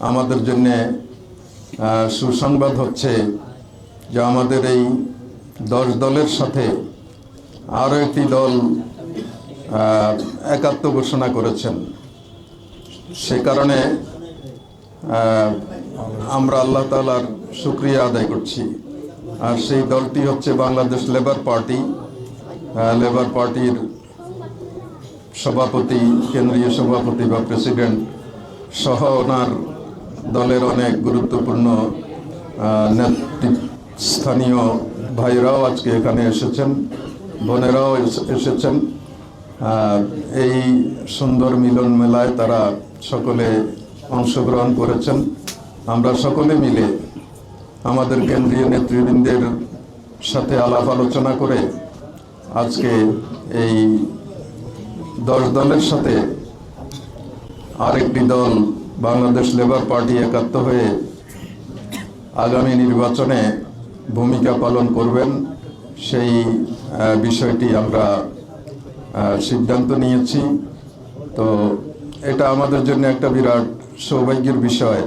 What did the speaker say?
আমাদের জন্য সুসংবাদ হচ্ছে যে আমাদের এই 10 দলের সাথে আরও একটি দল একাত্ম ঘোষণা করেছেন। সে কারণে আমরা আল্লাহ তাআলার শুকরিয়া আদায় করছি। আর সেই দলটি হচ্ছে বাংলাদেশ লেবার পার্টি। লেবার পার্টির সভাপতি, কেন্দ্রীয় সভাপতি বা প্রেসিডেন্ট সহ ওনার দলের অনেক গুরুত্বপূর্ণ স্থানীয় ভাইরাও আজকে এখানে এসেছেন, বোনেরাও এসেছেন। এই সুন্দর মিলন মেলায় তারা সকলে অংশগ্রহণ করেছেন। আমরা সকলে মিলে আমাদের কেন্দ্রীয় নেতৃবৃন্দের সাথে আলাপ আলোচনা করে আজকে এই 10 দলের সাথে আরেকটি দল বাংলাদেশ লেবার পার্টি একাত্ম হয়ে আগামী নির্বাচনে ভূমিকা পালন করবেন, সেই বিষয়টি আমরা সিদ্ধান্ত নিয়েছি। তো এটা আমাদের জন্য একটা বিরাট সৌভাগ্যের বিষয়